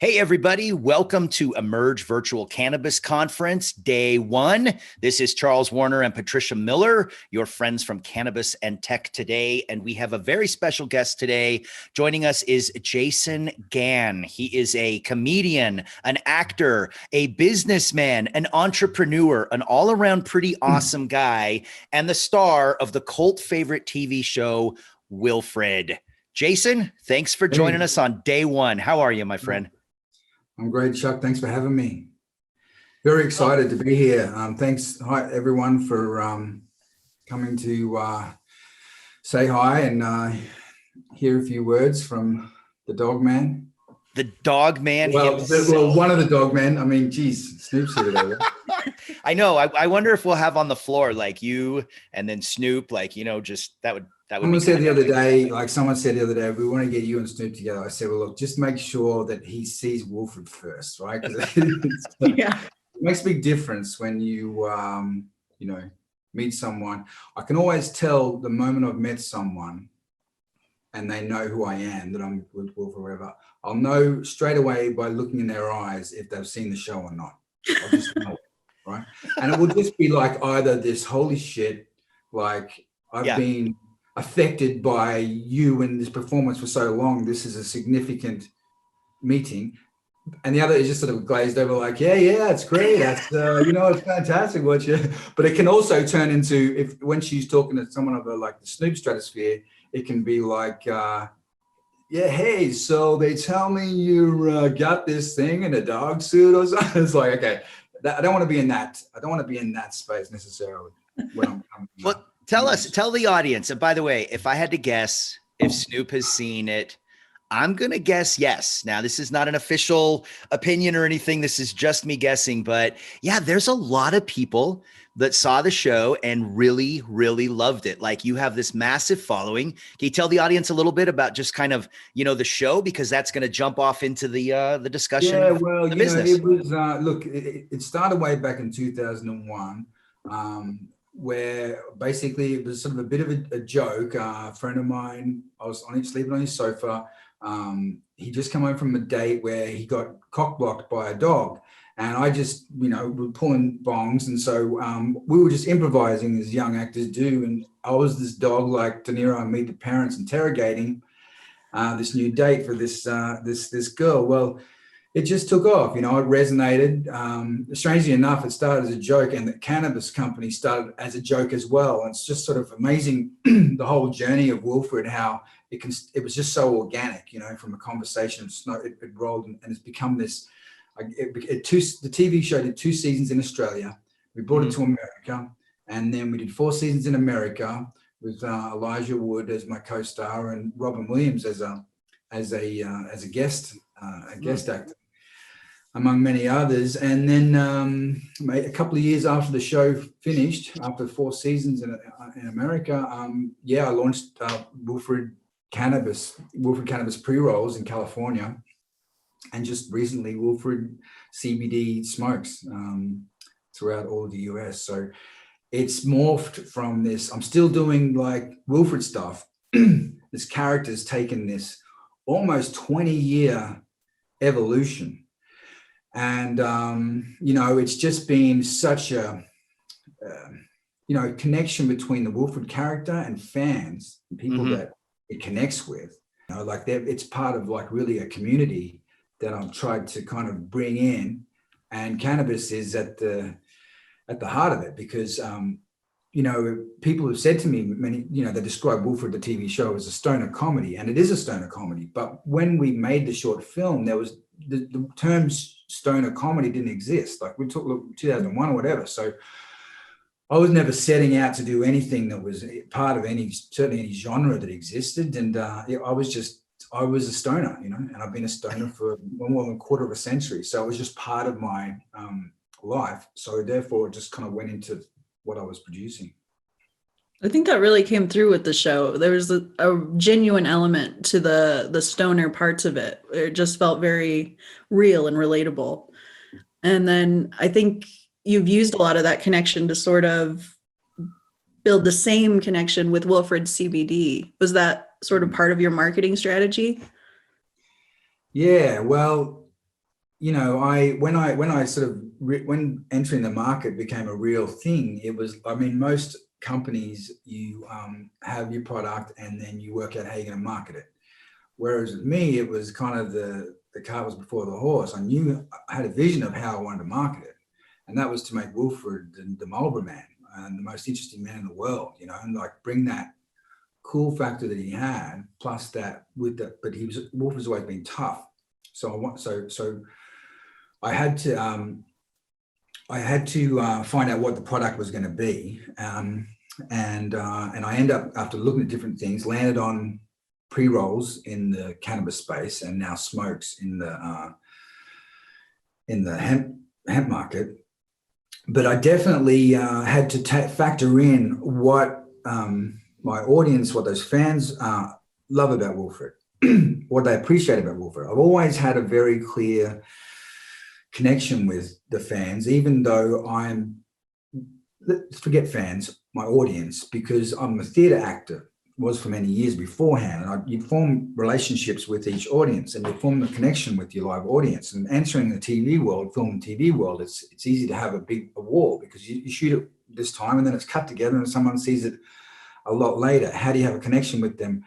Hey, everybody. Welcome to Emerge Virtual Cannabis Conference, Day 1. This is Charles Warner and Patricia Miller, your friends from Cannabis and Tech today. And we have a very special guest today. Joining us is Jason Gann. He is a comedian, an actor, a businessman, an entrepreneur, an all-around pretty awesome guy, and the star of the cult favorite TV show, Wilfred. Jason, thanks for joining us on Day 1. How are you, my friend? I'm great, Chuck. Thanks for having me. Very excited to be here. Thanks, hi everyone, for coming to say hi and hear a few words from the dog man. The dog man. Well, one of the dog men. I mean, geez, Snoop's here today. I know. I wonder if we'll have on the floor like you and then Snoop, like, you know, just that would. Someone said the other day, we want to get you and Snoop together. I said, well, look, just make sure that he sees Wilfred first, right? Yeah. It makes a big difference when you, meet someone. I can always tell the moment I've met someone and they know who I am, that I'm with Wilfred forever. I'll know straight away by looking in their eyes if they've seen the show or not. I'll just know it, right? And it will just be like either this, holy shit, like I've been affected by you and this performance for so long, this is a significant meeting, and the other is just sort of glazed over like, yeah, it's great, that's it's fantastic what you. But it can also turn into, when she's talking to someone of like the Snoop stratosphere, it can be like, hey, so they tell me you got this thing in a dog suit or something. It's like, okay, I don't want to be in that space necessarily when I'm coming. Tell the audience. And by the way, if I had to guess if Snoop has seen it, I'm going to guess yes. Now, this is not an official opinion or anything. This is just me guessing. But yeah, there's a lot of people that saw the show and really, really loved it. Like, you have this massive following. Can you tell the audience a little bit about just kind of, the show? Because that's going to jump off into the discussion. Yeah, well, the business. It was, look, it started way back in 2001. Where basically it was sort of a bit of a joke. A friend of mine, I was sleeping on his sofa. He just come home from a date where he got cock-blocked by a dog. And I just, we're pulling bongs. And so we were just improvising as young actors do. And I was this dog like De Niro and Meet the Parents, interrogating this new date for this girl. Well, it just took off, it resonated. Strangely enough, it started as a joke, and the cannabis company started as a joke as well. And it's just sort of amazing, the whole journey of Wilfred, how it was just so organic, from a conversation. It rolled, and it's become this. The TV show did 2 seasons in Australia. We brought it to America, and then we did 4 seasons in America with Elijah Wood as my co-star and Robin Williams as a guest actor, among many others. And then a couple of years after the show finished, after 4 seasons in America, I launched Wilfred Cannabis pre-rolls in California, and just recently Wilfred CBD smokes throughout all of the US. So it's morphed from this. I'm still doing like Wilfred stuff. This character's taken this almost 20-year evolution. And, it's just been such a, connection between the Wilfred character and fans, and people that it connects with. It's part of like really a community that I've tried to kind of bring in, and cannabis is at the heart of it, because, people have said to me, they describe Wilfred, the TV show, as a stoner comedy, and it is a stoner comedy. But when we made the short film, there was the term stoner comedy didn't exist. Like, we took 2001 or whatever. So I was never setting out to do anything that was part of certainly any genre that existed. And I was a stoner, and I've been a stoner for more than a quarter of a century. So it was just part of my life. So therefore it just kind of went into what I was producing. I think that really came through with the show. There was a genuine element to the stoner parts of it. It just felt very real and relatable. And then I think you've used a lot of that connection to sort of build the same connection with Wilfred CBD. Was that sort of part of your marketing strategy? Yeah, well, when entering the market became a real thing, it was, I mean, most companies, you have your product and then you work out how you're going to market it. Whereas with me, it was kind of the cart was before the horse. I had a vision of how I wanted to market it. And that was to make Wilfred the Marlboro man and the most interesting man in the world, and like bring that cool factor that he had, plus that but Wilfred's always been tough. So I had to find out what the product was going to be, and I ended up, after looking at different things, landed on pre-rolls in the cannabis space and now smokes in the hemp market. But I definitely had to factor in what my audience, what those fans love about Wilfred, what they appreciate about Wilfred. I've always had a very clear connection with the fans, even though let's forget fans, my audience, because I'm a theatre actor, was for many years beforehand. And you form relationships with each audience and you form a connection with your live audience. And entering the TV world, film and TV world, it's easy to have a wall because you shoot it this time and then it's cut together and someone sees it a lot later. How do you have a connection with them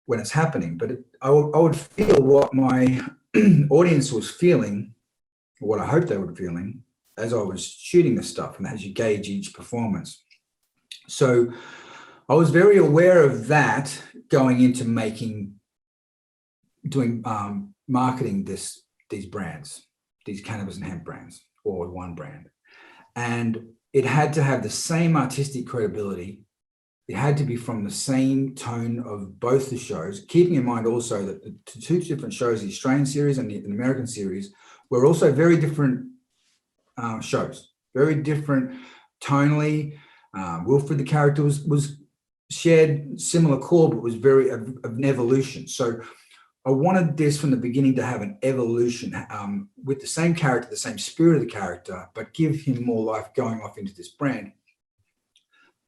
when it's happening? But I would feel what my audience was feeling, or what I hoped they were feeling, as I was shooting this stuff and as you gauge each performance. So I was very aware of that going into doing marketing these brands, these cannabis and hemp brands, or one brand. And it had to have the same artistic credibility. It had to be from the same tone of both the shows, keeping in mind also that the two different shows, the Australian series and the American series, were also very different shows, very different tonally. Wilfred, the character, was shared similar core, but was very of an evolution. So I wanted this from the beginning to have an evolution with the same character, the same spirit of the character, but give him more life going off into this brand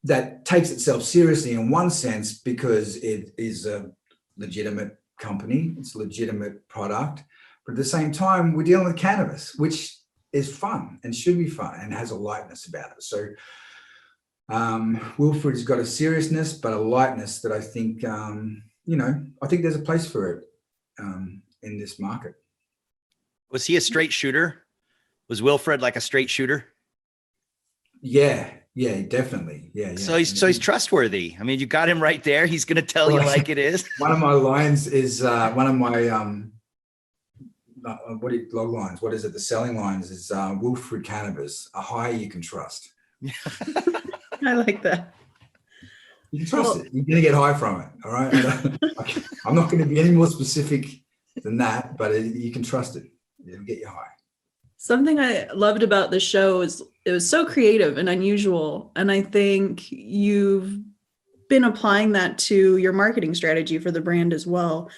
that takes itself seriously in one sense because it is a legitimate company, it's a legitimate product, but at the same time, we're dealing with cannabis, which is fun and should be fun and has a lightness about it. So Wilfred's got a seriousness, but a lightness that I think, I think there's a place for it in this market. Was he a straight shooter? Was Wilfred like a straight shooter? Yeah, definitely. Yeah. So he's trustworthy. I mean, you got him right there. He's going to tell you like it is. One of my lines is one of my log lines? What is it? The selling lines is Wilfred Cannabis, a high you can trust. I like that. You can trust it. You're going to get high from it. All right. I'm not going to be any more specific than that, but you can trust it. It'll get you high. Something I loved about the show is it was so creative and unusual. And I think you've been applying that to your marketing strategy for the brand as well.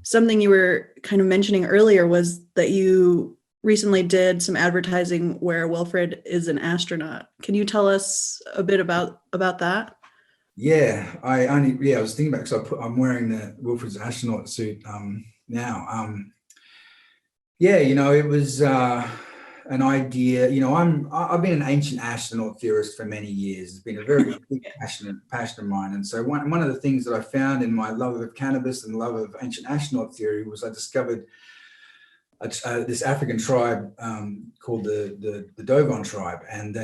Something you were kind of mentioning earlier was that you recently did some advertising where Wilfred is an astronaut. Can you tell us a bit about that? Yeah, I was thinking about it because I'm wearing the Wilfred's astronaut suit now. It was an idea. I've been an ancient astronaut theorist for many years. It's been a very big passion of mine. And so one of the things that I found in my love of cannabis and love of ancient astronaut theory was I discovered this African tribe called the Dovan Tribe, and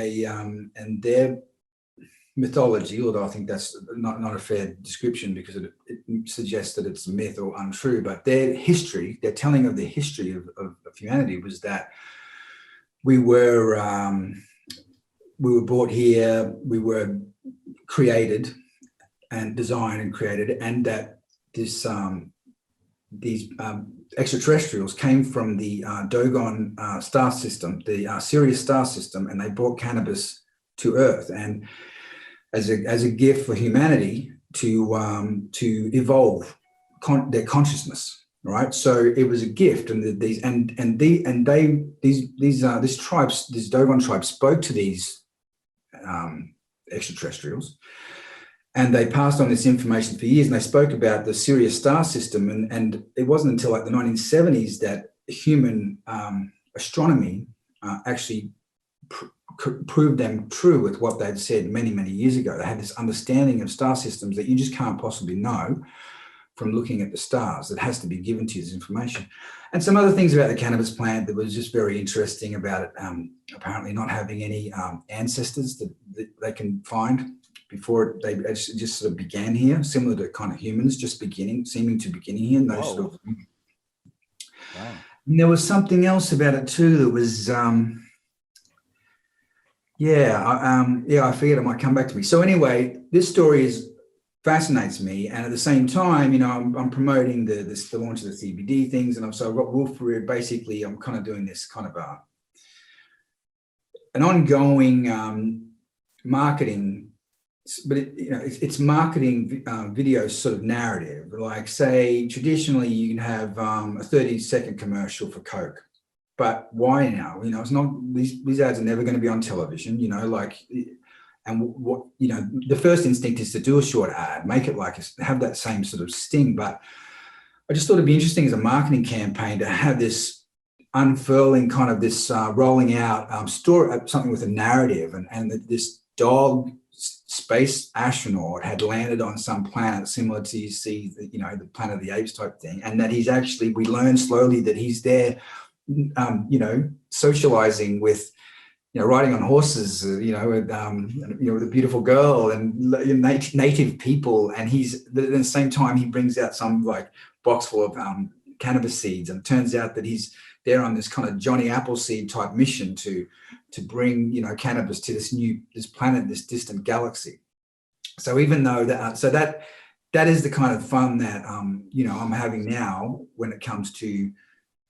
their mythology, although I think that's not a fair description because it suggests that it's a myth or untrue, but their telling of the history of humanity was that we were brought here, we were created and designed and created, and that these extraterrestrials came from the Dogon star system, the Sirius star system, and they brought cannabis to Earth, and as a gift for humanity to evolve their consciousness, right? So it was a gift, and this Dogon tribe spoke to these extraterrestrials, and they passed on this information for years, and they spoke about the Sirius star system, and it wasn't until like the 1970s that human astronomy actually proved them true with what they'd said many, many years ago. They had this understanding of star systems that you just can't possibly know from looking at the stars. That has to be given to you as information. And some other things about the cannabis plant that was just very interesting about it, apparently not having any ancestors that they can find before they just sort of began here, similar to kind of humans just seeming to beginning here. And those sort of, wow. And there was something else about it too that was, I figured it might come back to me. So anyway, this story fascinates me, and at the same time, you know, I'm promoting the launch of the CBD things, and so I've got Wilfred. Basically, I'm kind of doing this kind of an ongoing marketing, but it's marketing video sort of narrative. Like, say, traditionally you can have a 30-second commercial for Coke. But why now? You know, it's not, these ads are never going to be on television, you know, like, and what, you know, the first instinct is to do a short ad, make it like, have that same sort of sting. But I just thought it'd be interesting as a marketing campaign to have this unfurling kind of this rolling out story, something with a narrative, and this dog space astronaut had landed on some planet similar to, you see, you know, the Planet of the Apes type thing. And that he's actually, we learn slowly that he's there, you know, socializing with, you know, riding on horses, you know, with a beautiful girl and native people. And he's, at the same time, he brings out some like box full of cannabis seeds. And it turns out that he's there on this kind of Johnny Appleseed type mission to bring, you know, cannabis to this planet, this distant galaxy. So even though that, that is the kind of fun that, you know, I'm having now when it comes to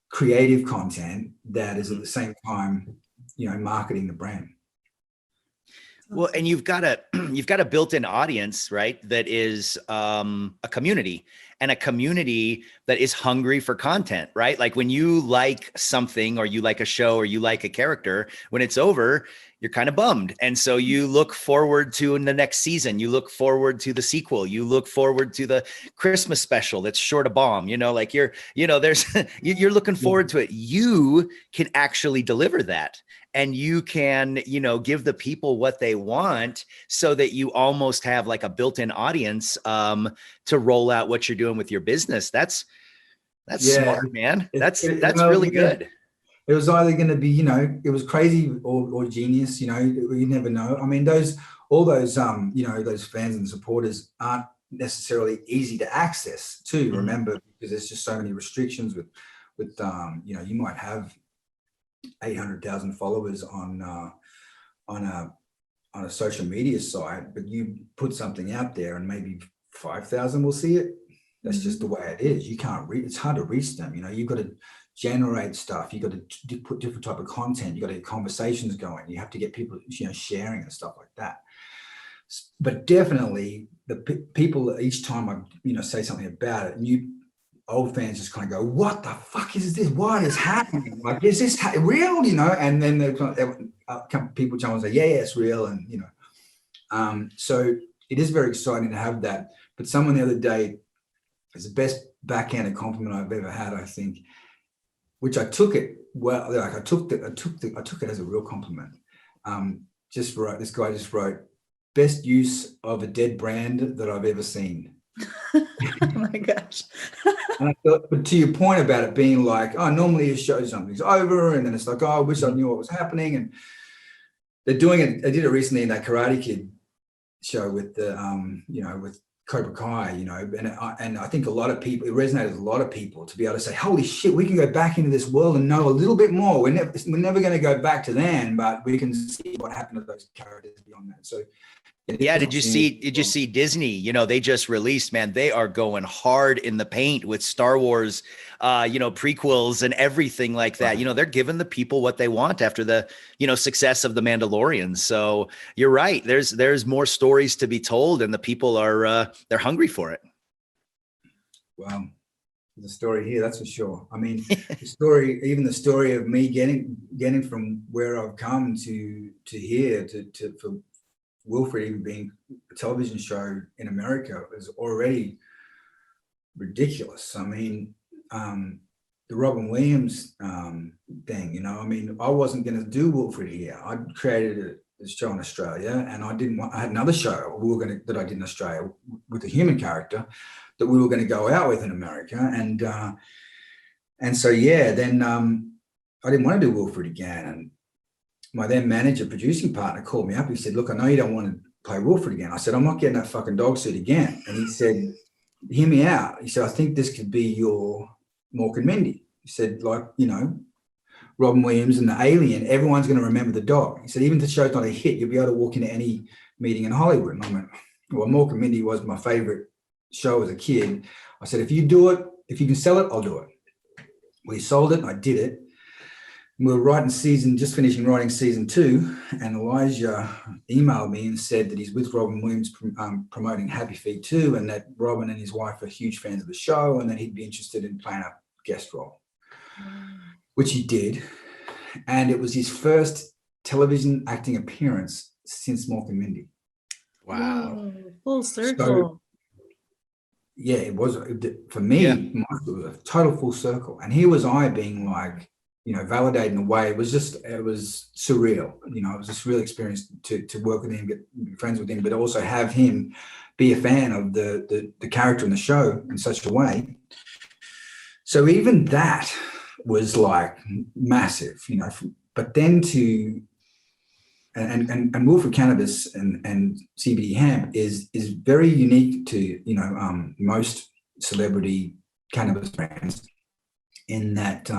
creative content that is at the same time, you know, marketing the brand. Well, and you've got a built-in audience, right? That is a community, and a community that is hungry for content, right? Like when you like something, or you like a show, or you like a character, when it's over, you're kind of bummed. And so you look forward to in the next season, you look forward to the sequel, you look forward to the Christmas special that's sure to bomb, you know, like you're looking forward to it. You can actually deliver that. And you can, you know, give the people what they want, so that you almost have like a built-in audience to roll out what you're doing with your business. That's smart, man. That's really good. It was either going to be, you know, it was crazy or genius, you know, you never know. I mean, all those you know, those fans and supporters aren't necessarily easy to access too, remember, because there's just so many restrictions with you know, you might have 800,000 followers on a social media site, but you put something out there and maybe 5,000 will see it. That's just the way it is. You can't read, it's hard to reach them. You know, you've got to generate stuff. You've got to put different type of content. You've got to get conversations going. You have to get people, you know, sharing and stuff like that. But definitely the people, each time I, you know, say something about it, new old fans just kind of go, what the fuck is this? What is happening? Like, is this real? You know, and then people jump and say, yeah, it's real. And, you know, so it is very exciting to have that. But someone the other day, is the best backhanded compliment I've ever had, I think, which I took it well. Like I took it as a real compliment. This guy just wrote, best use of a dead brand that I've ever seen. Oh my gosh. And I thought, but to your point about it being like, oh, normally a show something's over, and then it's like, oh, I wish I knew what was happening. And they're doing it. They did it recently in that Karate Kid show with the, you know, with Cobra Kai, you know, and I think a lot of people, it resonated with a lot of people to be able to say, holy shit, we can go back into this world and know a little bit more. We're never going to go back to then, but we can see what happened to those characters beyond that. So yeah, did you see Disney? You know, they just released, man, they are going hard in the paint with Star Wars, you know, prequels and everything like that. You know, they're giving the people what they want after the, you know, success of The Mandalorian. So you're right. There's more stories to be told, and the people are, they're hungry for it. Well, the story here, that's for sure. I mean, even the story of me getting from where I've come to here for Wilfred even being a television show in America is already ridiculous. I mean, Robin Williams thing, you know, I mean, I wasn't going to do Wilfred here. I created a show in Australia, and I had another show that I did in Australia with a human character that we were going to go out with in America. And so, yeah, then I didn't want to do Wilfred again. And my then manager, producing partner called me up. He said, look, I know you don't want to play Wilfred again. I said, I'm not getting that fucking dog suit again. And he said, hear me out. He said, I think this could be your Mork and Mindy. He said, like, you know, Robin Williams and the alien, everyone's going to remember the dog. He said, even if the show's not a hit, you'll be able to walk into any meeting in Hollywood. And I went, well, Mork and Mindy was my favorite show as a kid. I said, if you do it, if you can sell it, I'll do it. We sold it and I did it. We were just finishing writing season 2, and Elijah emailed me and said that he's with Robin Williams promoting Happy Feet 2, and that Robin and his wife are huge fans of the show, and that he'd be interested in playing a guest role, which he did. And it was his first television acting appearance since Mork and Mindy. Wow. Whoa, full circle. So, yeah, it was, for me, it was a total full circle. And here was I being like, you know, validating away. It was surreal. You know, it was just real experience to work with him, get friends with him, but also have him be a fan of the character in the show in such a way. So even that was like massive, you know, but then and Wilfred Cannabis and CBD Hemp is very unique to, you know, most celebrity cannabis brands in that,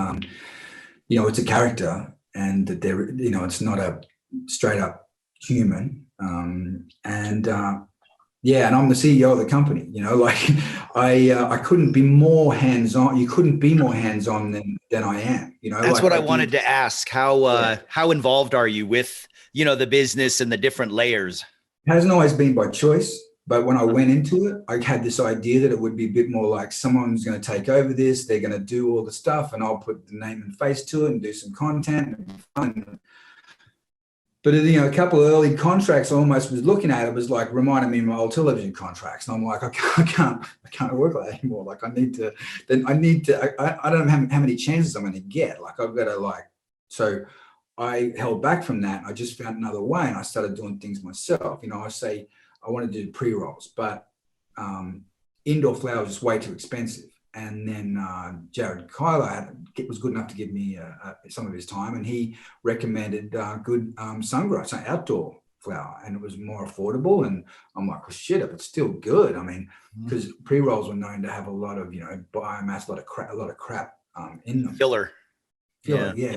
you know, it's a character, and that they're, you know, it's not a straight up human. Yeah, and I'm the CEO of the company, you know, like I couldn't be more hands-on. You couldn't be more hands-on than I am, you know. That's like what I wanted to ask. How involved are you with, you know, the business and the different layers? It hasn't always been by choice. But when I went into it, I had this idea that it would be a bit more like someone's going to take over this. They're going to do all the stuff, and I'll put the name and face to it and do some content and fun. But, you know, a couple of early contracts I almost was looking at, it was like reminding me of my old television contracts. And I'm like, I can't work like that anymore. Like I don't know how many chances I'm going to get. Like I've got to so I held back from that. I just found another way, and I started doing things myself. You know, I say, I want to do pre-rolls, but indoor flower was just way too expensive. And then Jared Kyler was good enough to give me some of his time, and he recommended good sun-grown, so outdoor flower, and it was more affordable. And I'm like, well, shit, if it's still good. I mean, because pre-rolls were known to have a lot of, you know, biomass, a lot of crap in them. Filler, yeah.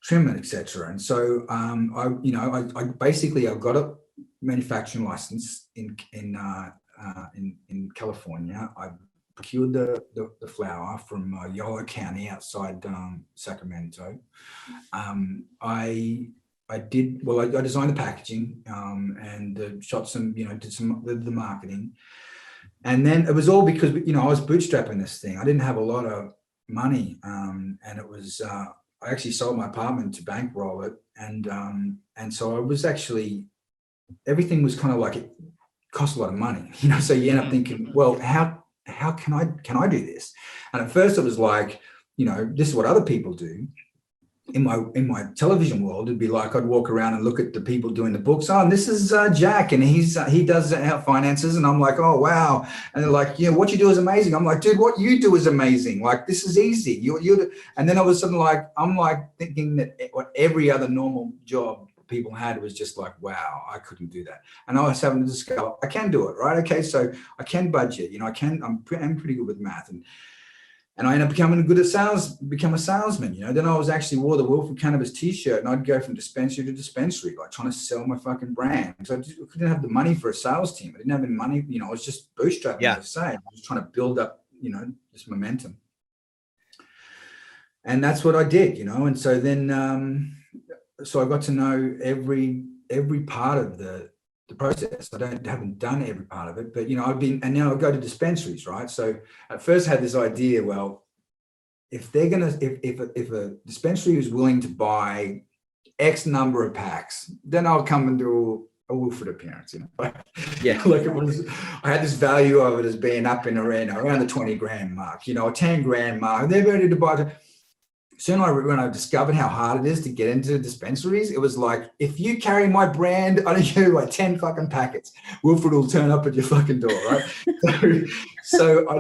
Trim, etc. And so I basically got a manufacturing license in California. I procured the flower from Yolo County outside Sacramento. I designed the packaging and shot some, you know, did some the marketing. And then it was all because, you know, I was bootstrapping this thing. I didn't have a lot of money, and it was I actually sold my apartment to bankroll it, and so I was actually, everything was kind of like, it cost a lot of money, you know. So you end up thinking, well, how can I do this? And at first it was like, you know, this is what other people do. In my television world, it'd be like I'd walk around and look at the people doing the books. Oh, and this is Jack, and he does our finances, and I'm like, oh wow. And they're like, yeah, what you do is amazing. I'm like, dude, what you do is amazing. Like, this is easy. You. And then all of a sudden, like, I'm like thinking that what every other normal job people had was just like, wow, I couldn't do that. And I was having to discover I can do it, right? Okay, so I can budget. You know, I'm pretty good with math, and I ended up become a salesman, you know. Then I was actually wore the Wilfred Cannabis t-shirt, and I'd go from dispensary to dispensary, like trying to sell my fucking brand. So I couldn't have the money for a sales team. I didn't have any money, you know, I was just bootstrapping, as I say. I was trying to build up, you know, this momentum. And that's what I did, you know. And so then, so I got to know every part of the process. I haven't done every part of it, but, you know, and now I go to dispensaries, right? So at first I had this idea, well, if a dispensary is willing to buy X number of packs, then I'll come and do a Wilfred appearance, you know. Yeah. Like I had this value of it as being up in around the 20 grand mark, you know, a 10 grand mark. They're ready to buy it. Soon when I discovered how hard it is to get into dispensaries, it was like, if you carry my brand, I don't give you like 10 fucking packets, Wilfred will turn up at your fucking door, right? so I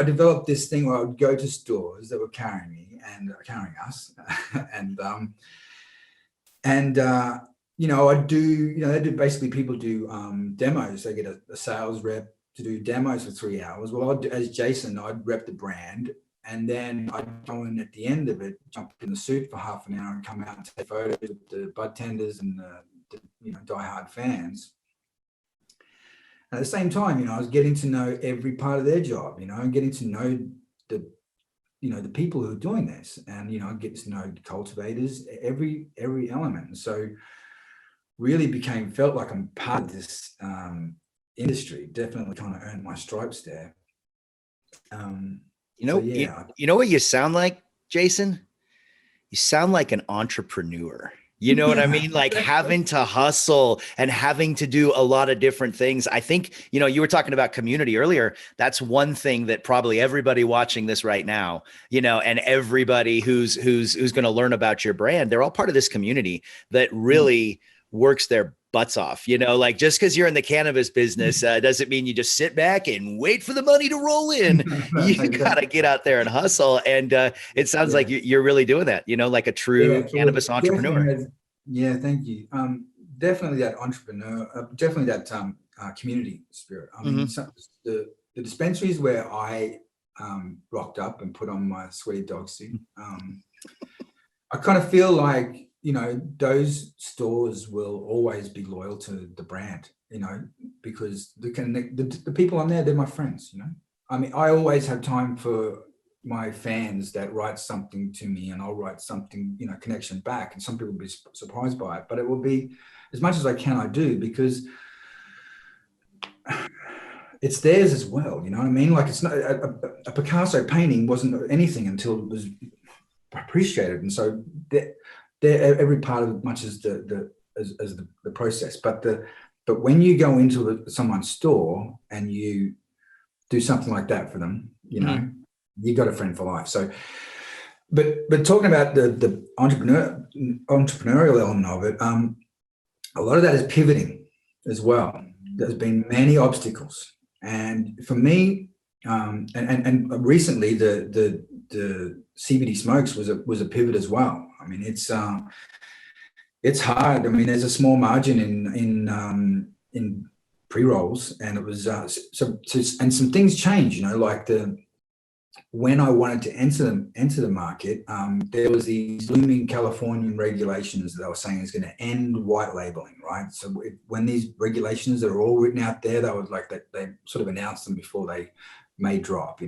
developed this thing where I would go to stores that were carrying me and carrying us, I do, basically people do demos. They get a sales rep to do demos for 3 hours. Well, as Jason, I'd rep the brand. And then I'd go in at the end of it, jump in the suit for half an hour and come out and take photos with the bud tenders and the diehard fans. And at the same time, I was getting to know every part of their job, and getting to know the people who are doing this, and I get to know the cultivators, every element. And so really felt like I'm part of this industry. Definitely kind of earned my stripes there. You know what you sound like, Jason? You sound like an entrepreneur. You know what I mean? Like having to hustle and having to do a lot of different things. I think, you were talking about community earlier. That's one thing that probably everybody watching this right now, and everybody who's going to learn about your brand, they're all part of this community that really works their butts off, like just because you're in the cannabis business doesn't mean you just sit back and wait for the money to roll in. You got to get out there and hustle. And it sounds like you're really doing that, like a true cannabis entrepreneur. Thank you. Definitely that entrepreneur, definitely that community spirit. I mean, the dispensaries where I rocked up and put on my sweaty dog suit, I kind of feel like, those stores will always be loyal to the brand, because the people on there, they're my friends, I mean, I always have time for my fans that write something to me, and I'll write something, connection back, and some people will be surprised by it, but it will be as much as I do, because it's theirs as well, you know what I mean? Like, it's not a Picasso painting wasn't anything until it was appreciated, and so they're every part of it, much as the process. But when you go into someone's store and you do something like that for them, you got a friend for life. So, but talking about the entrepreneurial element of it, a lot of that is pivoting as well. There's been many obstacles, and for me, and recently the CBD smokes was a pivot as well. I mean, it's hard. I mean, there's a small margin in pre-rolls, and it was and some things change. Like when I wanted to enter the market, there was these looming Californian regulations that I was saying is going to end white labeling, right? So when these regulations that are all written out there, they would they sort of announced them before they may drop.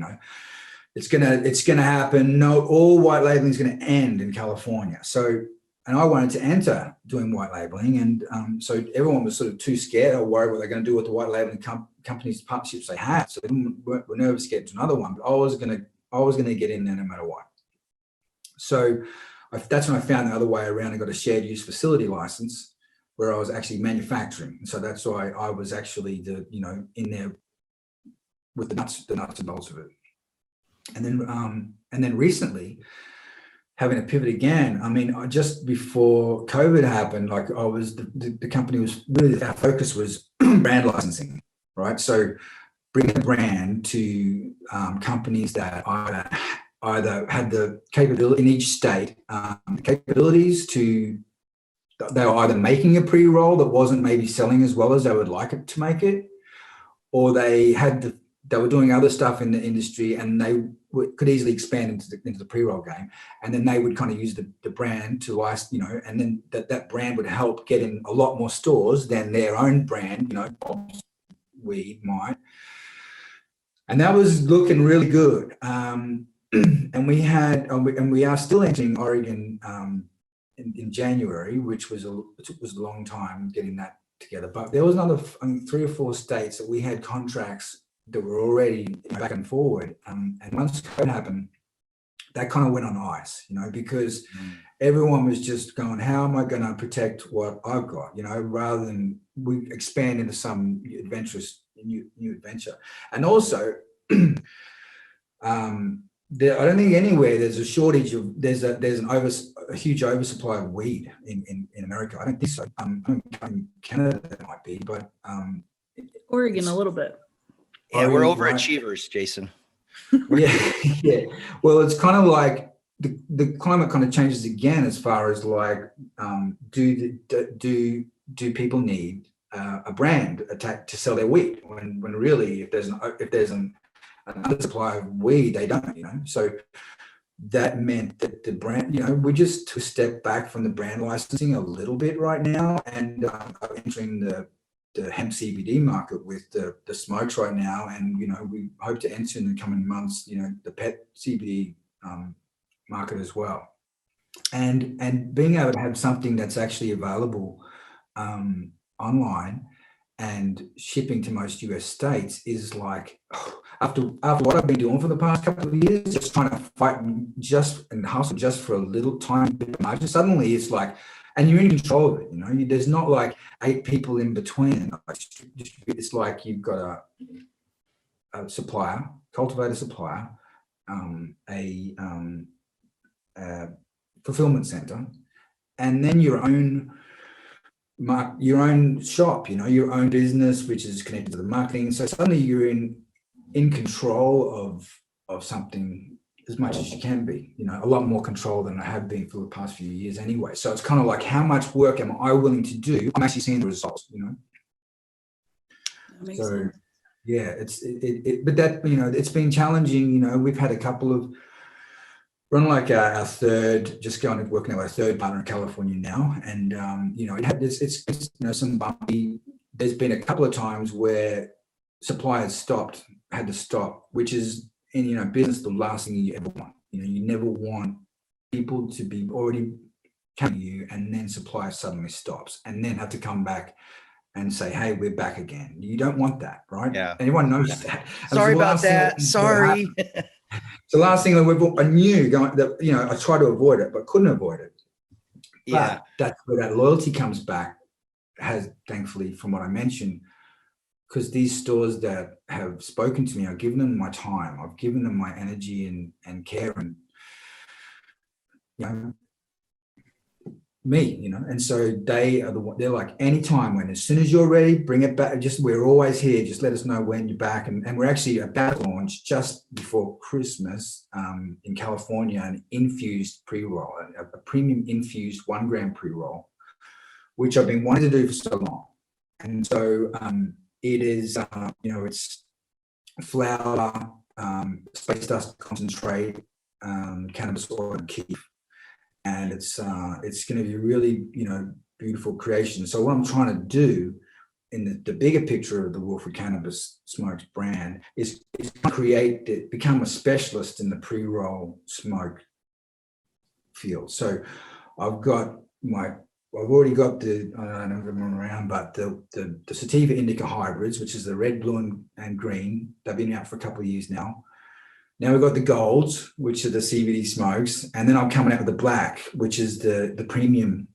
It's gonna happen. No, all white labeling is going to end in California. So, and I wanted to enter doing white labeling, and so everyone was sort of too scared or worried what they're going to do with the white labeling companies, partnerships they had. So they were nervous to get to another one. But I was gonna get in there no matter what. So that's when I found the other way around. I got a shared use facility license where I was actually manufacturing. And so that's why I was actually in there with the nuts and bolts of it. And then recently, having a pivot again. I mean, just before COVID happened, like the company was really, our focus was brand licensing, right? So bringing a brand to companies that either had the capability in each state, capabilities to, they were either making a pre-roll that wasn't maybe selling as well as they would like it to make it, or they were doing other stuff in the industry and they could easily expand into the pre-roll game, and then they would kind of use the brand to license, and then that brand would help get in a lot more stores than their own brand, Bob's Weed might. And that was looking really good. And we are still entering Oregon in January, which was a long time getting that together. But there was another 3 or 4 states that we had contracts that were already back and forward. And once COVID happened, that kind of went on ice, because everyone was just going, how am I going to protect what I've got, rather than we expand into some new adventure. And also, I don't think anywhere there's a shortage of there's a huge oversupply of weed in America. I don't think so. In Canada there might be, but Oregon a little bit. Yeah, we're Oregon, overachievers, Jason. yeah. Well, it's kind of like the climate kind of changes again as far as like do people need a brand attack to sell their weed when really if there's an undersupply of weed, they don't, so that meant that the brand, we just took a step back from the brand licensing a little bit right now, and are entering the hemp CBD market with the smokes right now, and we hope to enter in the coming months the pet CBD market as well, and being able to have something that's actually available online and shipping to most US states is like, after what I've been doing for the past couple of years, just trying to fight and hustle just for a little tiny bit of margin, suddenly it's like, and you're in control of it, there's not like 8 people in between. It's like you've got a supplier, cultivator supplier, a fulfillment center, and then your own shop, your own business, which is connected to the marketing. So suddenly you're in control of something as much as you can be, a lot more control than I have been for the past few years anyway. So it's kind of like, how much work am I willing to do? I'm actually seeing the results, That makes sense. Yeah, but that, it's been challenging. We've had a couple of run like our third, just going to working with our third partner in California now, and it's some bumpy. There's been a couple of times where suppliers had to stop, which is in business the last thing you ever want. You never want people to be already coming to you, and then supply suddenly stops, and then have to come back and say, hey, we're back again. You don't want that, right? Yeah. Anyone knows that. Sorry about that. Sorry. It's the last thing that I knew that, I tried to avoid it, but couldn't avoid it. Yeah. But that's where that loyalty comes back, has thankfully, from what I mentioned, because these stores that have spoken to me, I've given them my time, I've given them my energy and care, and me, and so they're like, anytime, as soon as you're ready, bring it back. We're always here. Just let us know when you're back. And we're actually about to launch just before Christmas in California, an infused pre-roll, a premium infused 1 gram pre-roll, which I've been wanting to do for so long. And so it is, it's flower, space dust concentrate, cannabis oil, and kief. And it's going to be really, beautiful creation. So what I'm trying to do in the bigger picture of the Wilfred Cannabis Smokes brand is become a specialist in the pre-roll smoke field. So I've already got the, I don't know if I'm around, but the sativa indica hybrids, which is the red, blue, and green. They've been out for a couple of years now. Now we've got the golds, which are the CBD smokes, and then I'm coming out with the black, which is the premium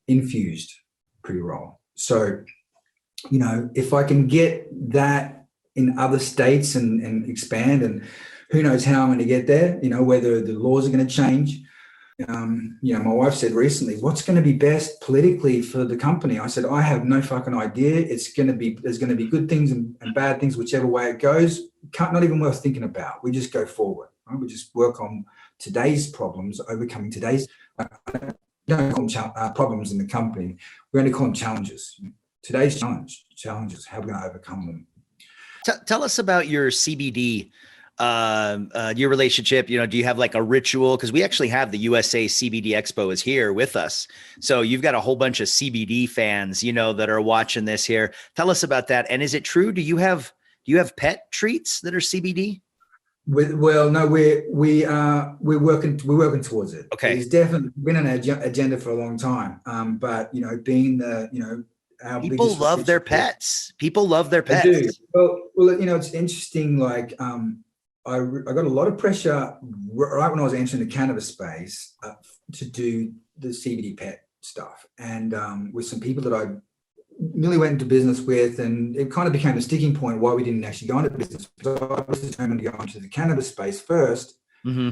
infused pre-roll. So, if I can get that in other states and expand, and who knows how I'm going to get there, whether the laws are going to change. My wife said recently, what's going to be best politically for the company? I said, I have no fucking idea. There's going to be good things and bad things, whichever way it goes. Not even worth thinking about. We just go forward. Right? We just work on today's problems, overcoming today's. I don't call them problems in the company. We're going to call them challenges. Today's challenges. How are we going to overcome them? Tell us about your CBD. Your relationship, do you have like a ritual? Because we actually have the USA CBD Expo is here with us. So you've got a whole bunch of CBD fans, that are watching this here. Tell us about that. And is it true? Do you have pet treats that are CBD? Well, no, we're working towards it. Okay. It's definitely been an agenda for a long time. But being our people love their pets. People love their pets. They do. Well, it's interesting. Like, I got a lot of pressure right when I was entering the cannabis space to do the CBD pet stuff, and with some people that I really went into business with, and it kind of became a sticking point why we didn't actually go into business. So I was determined to go into the cannabis space first. Mm-hmm.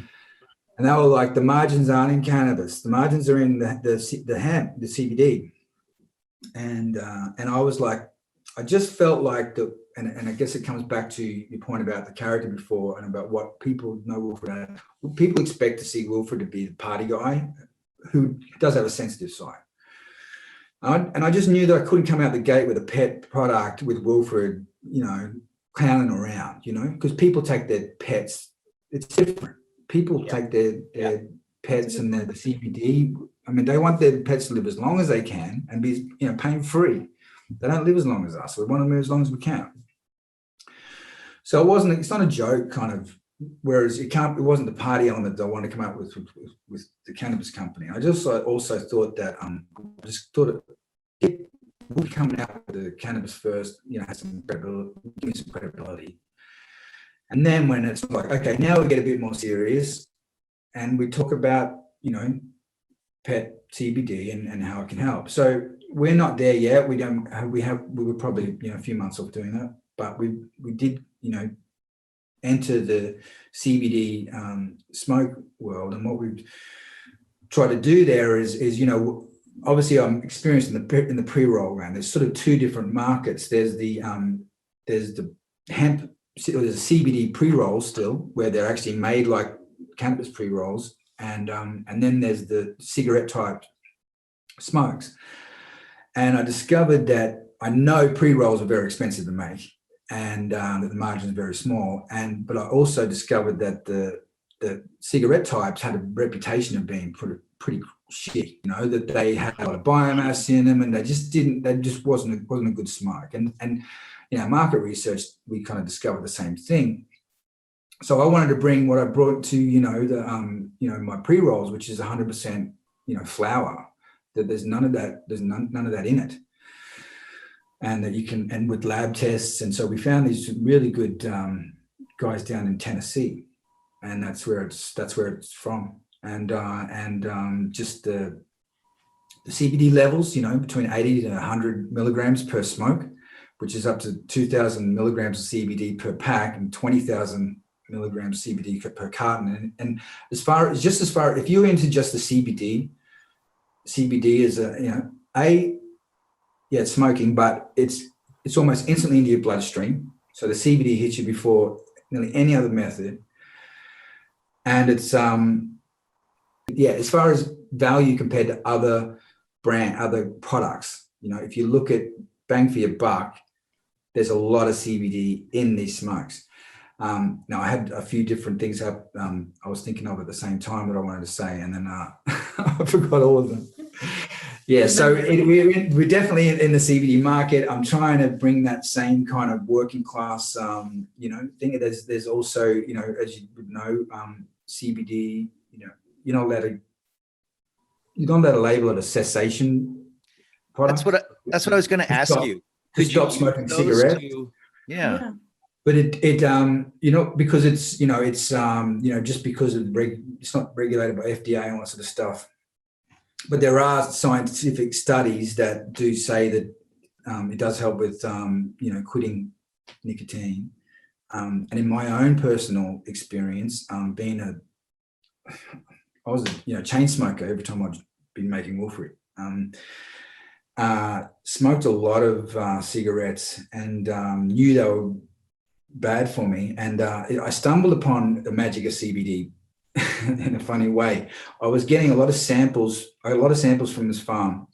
And they were like, the margins aren't in cannabis. The margins are in the hemp, the CBD. And I was like, I just felt like and I guess it comes back to your point about the character before and about what people know Wilfred as. People expect to see Wilfred to be the party guy who does have a sensitive side. And I just knew that I couldn't come out the gate with a pet product with Wilfred, clowning around, because people take their pets. It's different. People take their pets and the CBD. I mean, they want their pets to live as long as they can and be, pain free. They don't live as long as us. We want them as long as we can. So it's not a joke kind of, whereas it wasn't the party element that I wanted to come up with the cannabis company. I just also thought that, we'll be coming out with the cannabis first, has some credibility, give me some credibility. And then when it's like, okay, now we get a bit more serious and we talk about, pet CBD and how it can help. So we're not there yet. We were probably, a few months off doing that, but we did, enter the CBD smoke world. And what we've tried to do there is obviously I'm experienced in the pre-roll round. There's sort of two different markets. There's the hemp, there's a CBD pre-roll still, where they're actually made like cannabis pre-rolls, and then there's the cigarette type smokes. And I discovered that I know pre-rolls are very expensive to make, and that the margins are very small. But I also discovered that the cigarette types had a reputation of being pretty shit, that they had a lot of biomass in them, and they just wasn't a good smoke. And market research, we kind of discovered the same thing. So I wanted to bring what I brought to, my pre-rolls, which is 100%, flower, that there's none of that in it. And that you can, and with lab tests. And so we found these really good guys down in Tennessee, and that's where it's from. And just the CBD levels, between 80 to 100 milligrams per smoke, which is up to 2,000 milligrams of CBD per pack and 20,000 milligrams CBD per carton. And as far, if you're into just the CBD is it's smoking, but it's almost instantly into your bloodstream. So the CBD hits you before nearly any other method. And it's, as far as value compared to other products, if you look at bang for your buck, there's a lot of CBD in these smokes. Now I had a few different things I was thinking of at the same time that I wanted to say, and then I forgot all of them. Yeah, so we're definitely in the CBD market. I'm trying to bring that same kind of working class, thing. There's also, as you would know, CBD. You're not allowed to label it a cessation product. That's what I was going to ask you. To stop smoking cigarettes. Yeah. But it because it's just because it's not regulated by FDA and all that sort of stuff. But there are scientific studies that do say that it does help with quitting nicotine. And in my own personal experience, I was a chain smoker every time I'd been making Wilfred. Smoked a lot of cigarettes and knew they were bad for me. And I stumbled upon the magic of CBD in a funny way. I was getting a lot of samples from this farm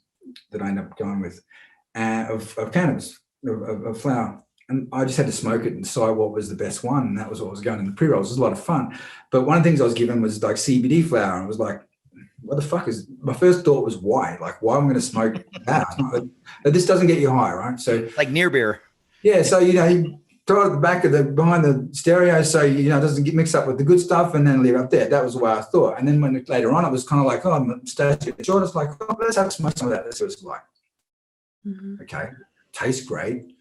that I ended up going with of cannabis, of flower. And I just had to smoke it and decide what was the best one. And that was what was going in the pre-rolls. It was a lot of fun. But one of the things I was given was like CBD flower. And I was like, what the fuck my first thought was why? Like, why am I going to smoke that? This doesn't get you high, right? So like near beer. Yeah. So, you throw it at the back behind the stereo. So, it doesn't get mixed up with the good stuff and then leave it up there. That was the way I thought. And then when later on, it was kind of like, I'm staying short. It's like, let's have some of that. That's what it's like. Mm-hmm. Okay. Tastes great.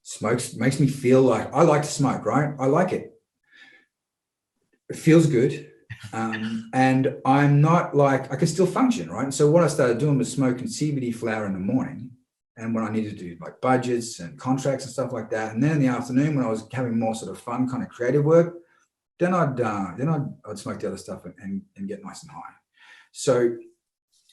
Smokes makes me feel like I like to smoke, right? I like it. it feels good. And I'm not like, I can still function, right? And so what I started doing was smoking CBD flower in the morning, and when I needed to do like budgets and contracts and stuff like that. And then in the afternoon, when I was having more sort of fun kind of creative work, then I'd smoke the other stuff and get nice and high. So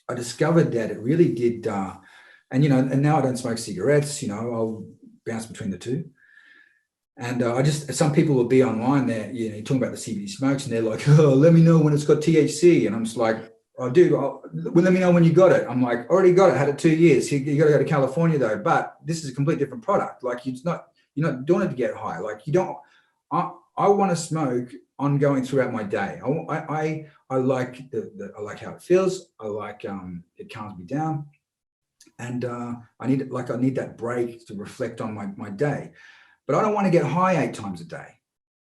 I discovered that it really did, and now I don't smoke cigarettes. I'll bounce between the two. And some people will be online there, talking about the CBD smokes, and they're like, oh, let me know when it's got THC. And I'm just like, oh, dude, well, let me know when you got it. I'm like, already got it, had it 2 years. You got to go to California though. But this is a completely different product. Like you're not doing it to get high. Like I want to smoke ongoing throughout my day. I like I like how it feels. I like it calms me down. And I need that break to reflect on my day. But I don't want to get high 8 times a day.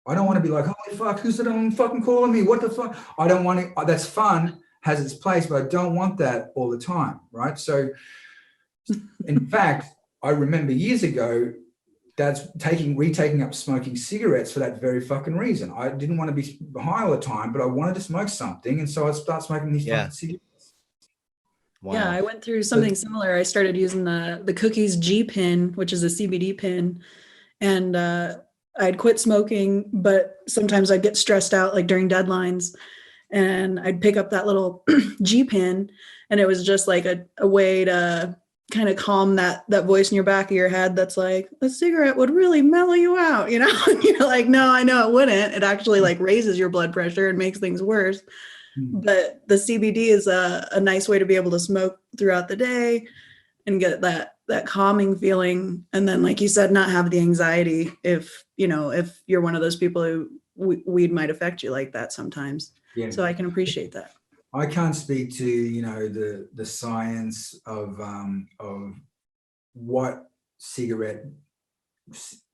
I don't want to be like, holy fuck, who's that fucking calling me? What the fuck? I don't want to, that's fun, has its place, but I don't want that all the time, right? So in fact, I remember years ago, Dad's retaking up smoking cigarettes for that very fucking reason. I didn't want to be high all the time, but I wanted to smoke something. And so I started smoking these fucking cigarettes. Wow. Yeah, I went through something similar. I started using the Cookies G pin, which is a CBD pin. And I'd quit smoking, but sometimes I'd get stressed out like during deadlines, and I'd pick up that little G pin, and it was just like a way to kind of calm that voice in your back of your head that's like, a cigarette would really mellow you out, And you're like, no, I know it wouldn't. It actually like raises your blood pressure and makes things worse. But the CBD is a nice way to be able to smoke throughout the day and get that calming feeling. And then, like you said, not have the anxiety if you're one of those people who weed might affect you like that sometimes. Yeah. So I can appreciate that. I can't speak to, the science of what cigarette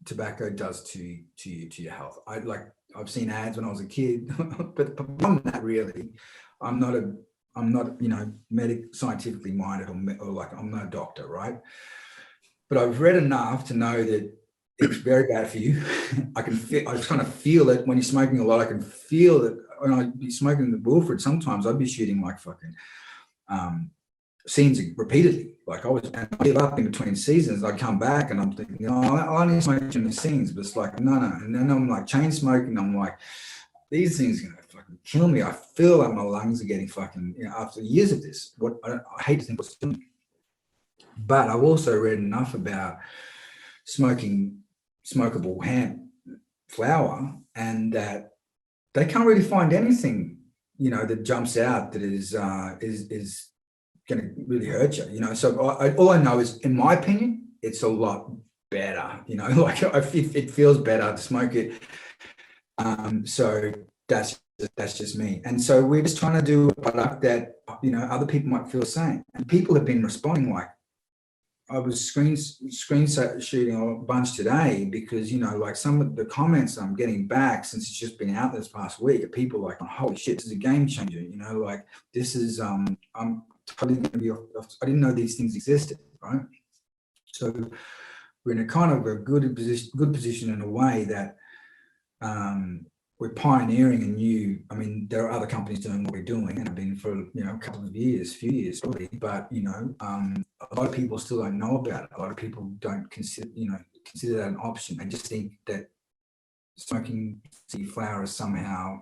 tobacco does to your health. I've seen ads when I was a kid, but beyond that, really, I'm not scientifically minded or like, I'm not a doctor, right? But I've read enough to know that it's very bad for you. I just kind of feel it when you're smoking a lot. I can feel that when I'd be smoking the Wilfred, sometimes I'd be shooting like fucking scenes repeatedly. Like I'd give up in between seasons. I'd come back and I'm thinking, I only smoking the scenes, but it's like, no. And then I'm like chain smoking. I'm like, these things are gonna fucking kill me. I feel like my lungs are getting fucking, after years of this. I hate to think what's doing. But I've also read enough about smoking smokable hemp flower, and that they can't really find anything, that jumps out that is going to really hurt you. So all I know is, in my opinion, it's a lot better. Like it feels better to smoke it. So that's just me. And so we're just trying to do a product that other people might feel the same. And people have been responding. Like I was screen shooting a bunch today because, like some of the comments I'm getting back since it's just been out this past week are people like, holy shit, this is a game changer. Like this is, I'm totally going to be off. I didn't know these things existed, right? So we're in a kind of a good position in a way that we're pioneering a new, there are other companies doing what we're doing, and have been for, a few years probably, but, a lot of people still don't know about it. A lot of people don't consider that an option. They just think that smoking flower is somehow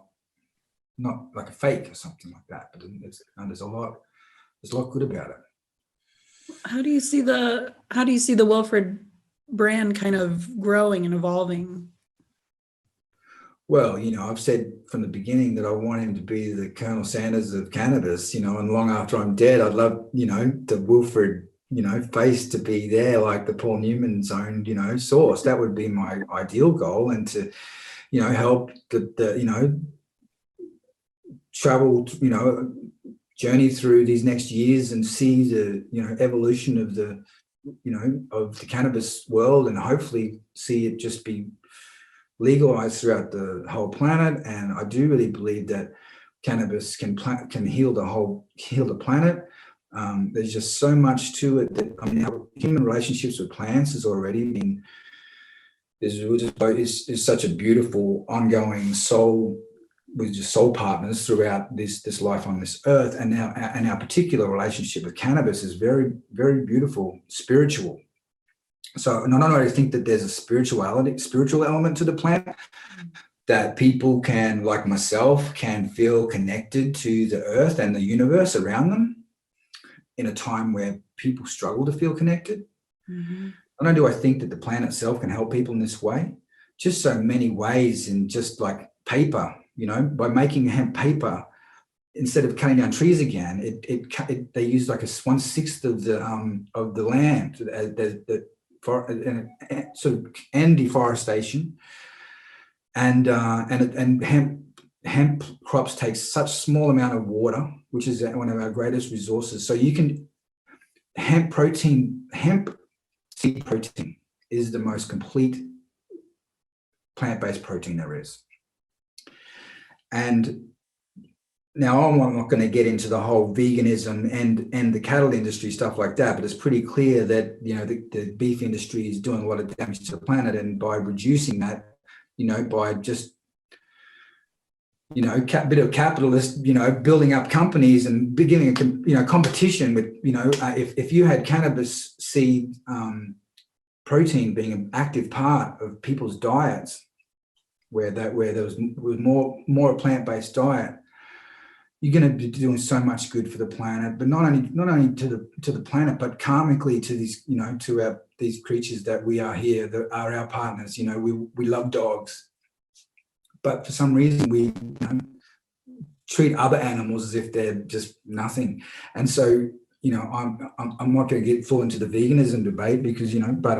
not like a fake or something like that, but there's a lot good about it. How do you see the Wilfred brand kind of growing and evolving? Well, I've said from the beginning that I want him to be the Colonel Sanders of cannabis, and long after I'm dead, I'd love, the Wilfred, face to be there, like the Paul Newman's own, source. That would be my ideal goal, and to, help the travel, journey through these next years and see the, evolution of the, of the cannabis world, and hopefully see it just be legalized throughout the whole planet. And I do really believe that cannabis can heal the planet. There's just so much to it that our human relationships with plants has already been is such a beautiful ongoing soul we're just soul partners throughout this life on this earth, and our particular relationship with cannabis is very, very beautiful, spiritual. So not only do I think that there's a spiritual element to the plant, that people can, like myself, can feel connected to the earth and the universe around them in a time where people struggle to feel connected. Mm-hmm. Not only do I think that the plant itself can help people in this way, just so many ways, in just like paper, by making hemp paper, instead of cutting down trees again, they use like a 1/6 of the land for sort of end deforestation, and hemp crops take such small amount of water, which is one of our greatest resources. So you can hemp seed protein is the most complete plant-based protein there is. And now I'm not going to get into the whole veganism and the cattle industry, stuff like that, but it's pretty clear that the beef industry is doing a lot of damage to the planet, and by reducing that, by just bit of capitalist, building up companies and beginning a competition with, if you had cannabis seed protein being an active part of people's diets, where there was more a plant-based diet, you're going to be doing so much good for the planet, but not only to the planet, but karmically to these, to these creatures that we are here, that are our partners. We love dogs, but for some reason we treat other animals as if they're just nothing. And so, I'm not going to get full into the veganism debate because, but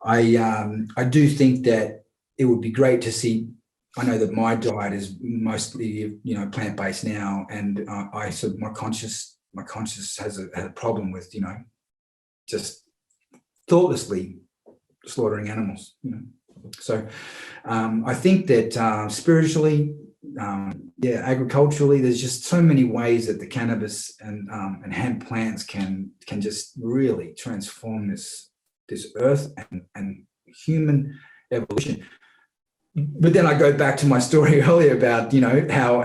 I do think that it would be great to see. I know that my diet is mostly, plant-based now, and I sort of my conscious has a problem with, just thoughtlessly slaughtering animals. So I think that spiritually, agriculturally, there's just so many ways that the cannabis and hemp plants can just really transform this earth and human evolution. But then I go back to my story earlier about, how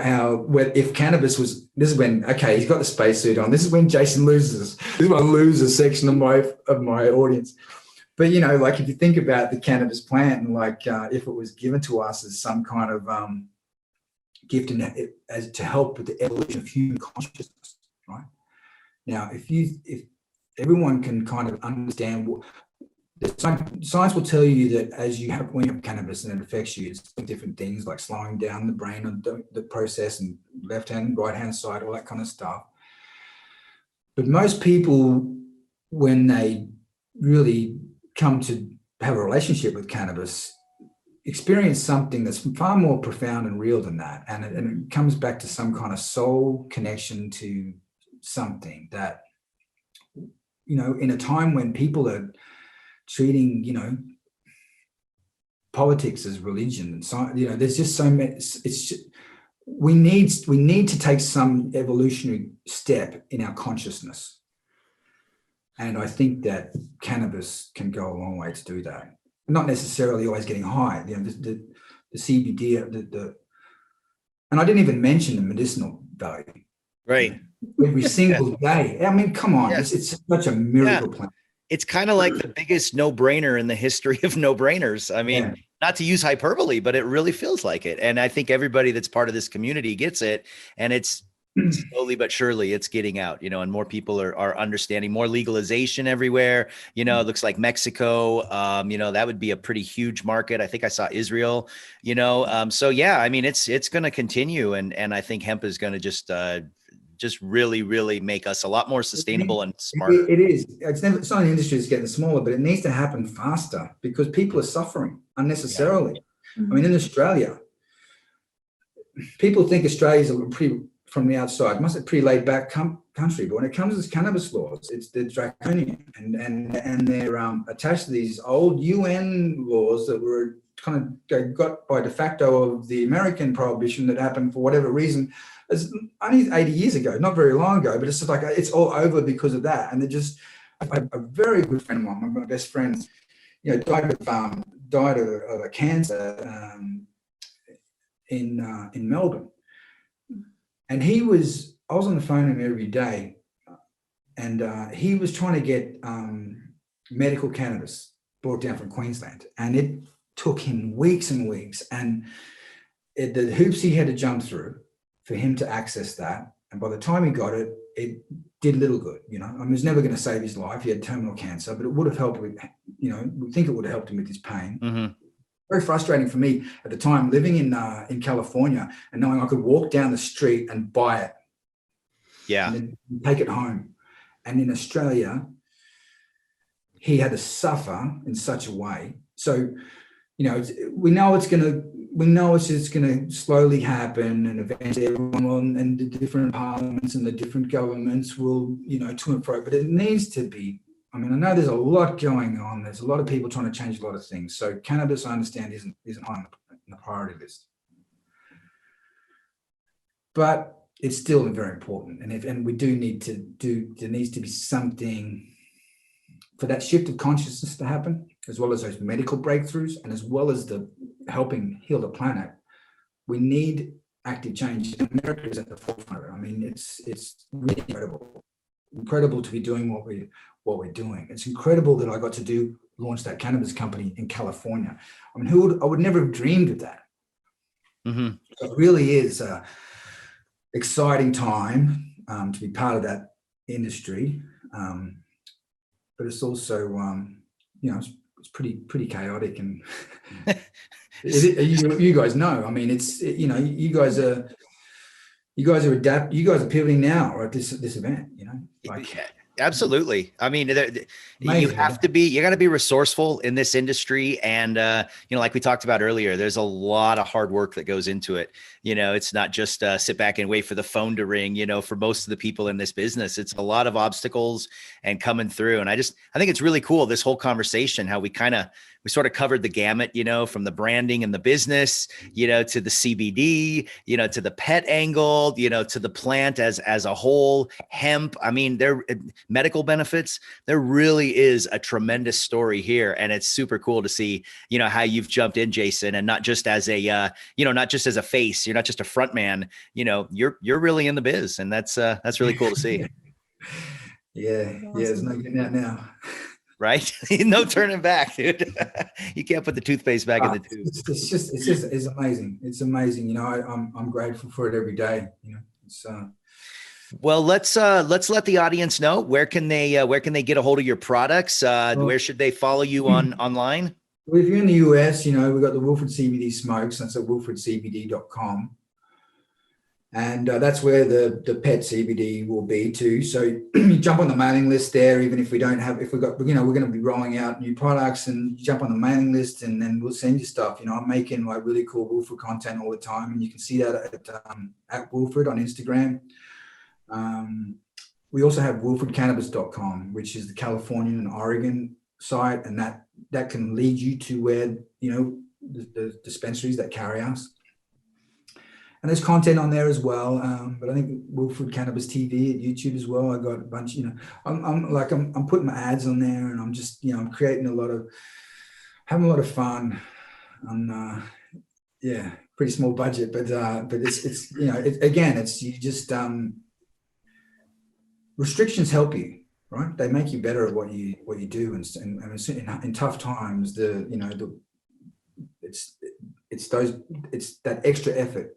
if cannabis was, this is when, okay, he's got the spacesuit on. This is when Jason loses. This is my loser section of my audience. But, like if you think about the cannabis plant, and like if it was given to us as some kind of gift as to help with the evolution of human consciousness, right? Now, if everyone can kind of understand science will tell you that when you have cannabis and it affects you, it's different things like slowing down the brain and the process, and left hand, right hand side, all that kind of stuff. But most people, when they really come to have a relationship with cannabis, experience something that's far more profound and real than that. And it comes back to some kind of soul connection to something that, in a time when people are treating, politics as religion, and so, there's just so many. We need to take some evolutionary step in our consciousness, and I think that cannabis can go a long way to do that. Not necessarily always getting high. The CBD, and I didn't even mention the medicinal value. Right. Every single day. I mean, come on, Yes. it's such a miracle plant. It's kind of like the biggest no-brainer in the history of no-brainers. I mean, not to use hyperbole, but it really feels like it. And I think everybody that's part of this community gets it. And it's slowly but surely it's getting out, and more people are understanding, more legalization everywhere. It looks like Mexico, that would be a pretty huge market. I think I saw Israel, so yeah, I mean, it's going to continue. And I think hemp is going to just really, really make us a lot more sustainable and smarter. It is. It's not an industry that's getting smaller, but it needs to happen faster because people are suffering unnecessarily. Yeah. I mean, in Australia, people think Australia's from the outside, must be a pretty laid back country, but when it comes to cannabis laws, they're draconian, and they're attached to these old UN laws that were kind of got by de facto of the American prohibition that happened for whatever reason. It's only 80 years ago, not very long ago, but it's just like it's all over because of that. And a very good friend of mine, one of my best friends, died of a cancer in Melbourne, and I was on the phone with him every day, and he was trying to get medical cannabis brought down from Queensland, and it took him weeks and weeks, and the hoops he had to jump through for him to access that. And by the time he got it, it did little good. You know, I mean, it was never going to save his life. He had terminal cancer, but it would have helped with, you know, we think it would have helped him with his pain. Mm-hmm. Very frustrating for me at the time, living in California and knowing I could walk down the street and buy it. Yeah. And then take it home. And in Australia, he had to suffer in such a way. So, you know, we know it's just going to slowly happen, and eventually everyone will, and the different parliaments and the different governments will, you know, to and fro. But it needs to be. I mean, I know there's a lot going on. There's a lot of people trying to change a lot of things. So cannabis, I understand, isn't on the priority list, but it's still very important. And we do need to do. There needs to be something for that shift of consciousness to happen, as well as those medical breakthroughs, and as well as the helping heal the planet. We need active change. America is at the forefront of it. I mean, it's really incredible to be doing what we're doing. It's incredible that I got to launch that cannabis company in California. I mean, I would never have dreamed of that. Mm-hmm. So it really is a exciting time to be part of that industry. But it's also, you know, it's pretty chaotic, and you guys know. I mean, it's, you know, you guys are pivoting now at this event. You know, like. Yeah. Absolutely. I mean, you Amazing. you got to be resourceful in this industry. And, you know, like we talked about earlier, there's a lot of hard work that goes into it. You know, it's not just sit back and wait for the phone to ring, you know, for most of the people in this business, it's a lot of obstacles and coming through. And I think it's really cool, this whole conversation, how we sort of covered the gamut, you know, from the branding and the business, you know, to the CBD, you know, to the pet angle, you know, to the plant as a whole, hemp. I mean, medical benefits, there really is a tremendous story here. And it's super cool to see, you know, how you've jumped in, Jason, and not just as a, you know, not just as a face, you're not just a front man, you know, you're really in the biz, and that's really cool to see. Yeah. Awesome. Yeah. There's no getting out now. Right? No turning back, dude. You can't put the toothpaste back in the tube. It's amazing. It's amazing. You know, I'm grateful for it every day. You know, it's, well, let's let the audience know, where can they get a hold of your products? Where should they follow you online? Well, if you're in the US, you know, we've got the Wilfred CBD smokes. That's at wilfredcbd.com. And that's where the pet CBD will be too. So you jump on the mailing list there, even if we've got, you know, we're going to be rolling out new products, and you jump on the mailing list, and then we'll send you stuff. You know, I'm making like really cool Wilfred content all the time, and you can see that at Wilfred on Instagram. We also have wilfredcannabis.com, which is the California and Oregon site, and that can lead you to where, you know, the dispensaries that carry us. And there's content on there as well. But I think Wilfred Cannabis TV at YouTube as well. I got a bunch, you know, I'm putting my ads on there, and I'm just, you know, I'm creating having a lot of fun. Yeah, pretty small budget, but it's you know, it's you just, restrictions help you, right? They make you better at what you do. And in tough times, it's that extra effort.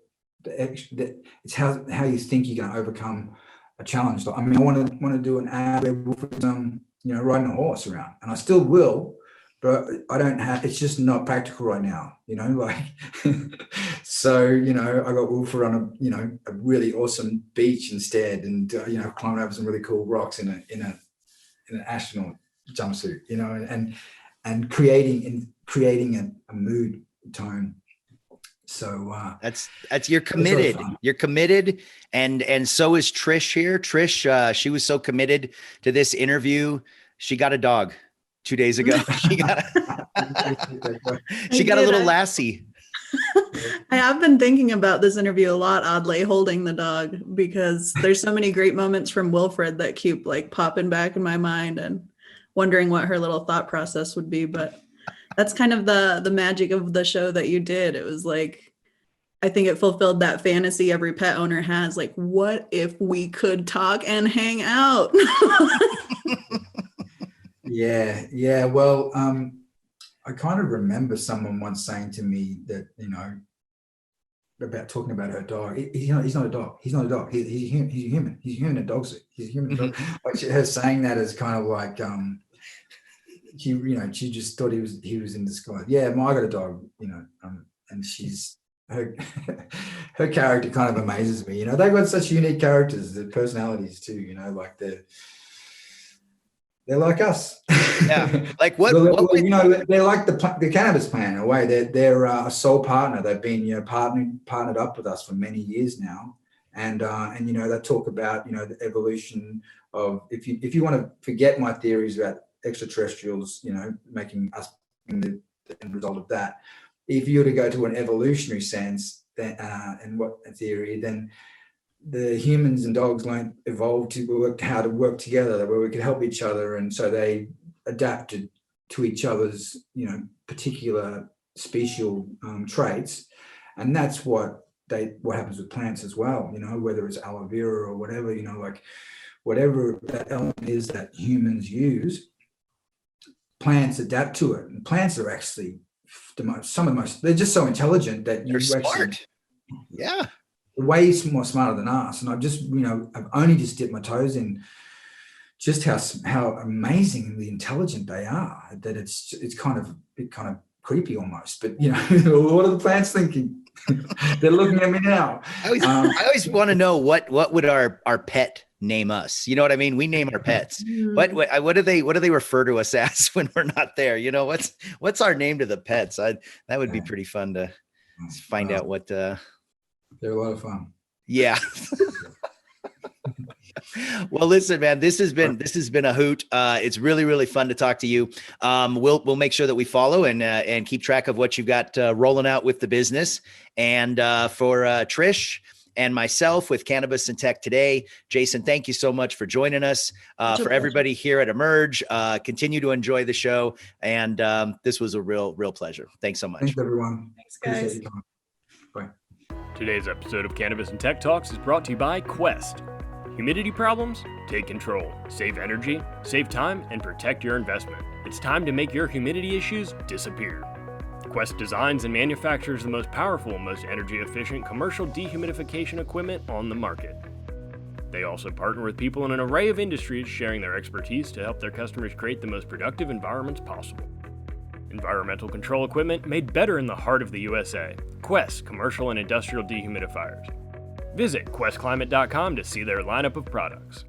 It's how you think you're going to overcome a challenge. I mean, I want to do an ad where Wilfred's, you know, riding a horse around, and I still will, but I don't have. It's just not practical right now, you know. Like, so, you know, I got Wilfred on a really awesome beach instead, and you know, climbing over some really cool rocks in an astronaut jumpsuit, you know, and creating a mood tone. So that's you're committed. You're committed, and so is Trish here. Trish, she was so committed to this interview. She got a dog 2 days ago. She got a little lassie. I have been thinking about this interview a lot, oddly, holding the dog, because there's so many great moments from Wilfred that keep like popping back in my mind, and wondering what her little thought process would be. But that's kind of the magic of the show that you did. It was like I think it fulfilled that fantasy every pet owner has. Like, what if we could talk and hang out? Yeah. Well, I kind of remember someone once saying to me that, about talking about her dog. He's not a dog. He's not a dog. He's a human. He's a human in dog suit. He's a human. Dog. Like her saying that is kind of like, she just thought he was in disguise. Yeah, I got a dog, and she's her character kind of amazes me. They've got such unique characters, their personalities too. Like they're like us. Yeah. Like what? They're like the cannabis plant in a way. They're a sole partner. They've been partnered up with us for many years now, and they talk about the evolution of if you want to forget my theories about extraterrestrials, making us the end result of that. If you were to go to an evolutionary sense, then and what a theory, then the humans and dogs evolved to work how to work together, where we could help each other, and so they adapted to each other's particular special traits, and that's what happens with plants as well. Whether it's aloe vera or whatever, like whatever that element is that humans use, plants adapt to it, and plants are actually some of the most. They're just so intelligent that they're smart. Yeah. Way more smarter than us, and I've just I've only just dipped my toes in just how amazingly intelligent they are. That it's kind of creepy almost, but what are the plants thinking? They're looking at me now. I always want to know what would our pet name us? You know what I mean? We name our pets. What do they refer to us as when we're not there? What's our name to the pets? That would be pretty fun to find out what. They're a lot of fun. Yeah. Well, listen, man, this has been a hoot. It's really, really fun to talk to you. We'll make sure that we follow and keep track of what you've got rolling out with the business. And for Trish and myself with Cannabis and Tech today, Jason, thank you so much for joining us. For everybody here at Emerge, continue to enjoy the show. And this was a real pleasure. Thanks so much. Thanks, everyone. Thanks, guys. Appreciate your time. Bye. Today's episode of Cannabis and Tech Talks is brought to you by Quest. Humidity problems? Take control. Save energy, save time, and protect your investment. It's time to make your humidity issues disappear. Quest designs and manufactures the most powerful, most energy-efficient commercial dehumidification equipment on the market. They also partner with people in an array of industries, sharing their expertise to help their customers create the most productive environments possible. Environmental control equipment made better in the heart of the USA. Quest Commercial and Industrial Dehumidifiers. Visit questclimate.com to see their lineup of products.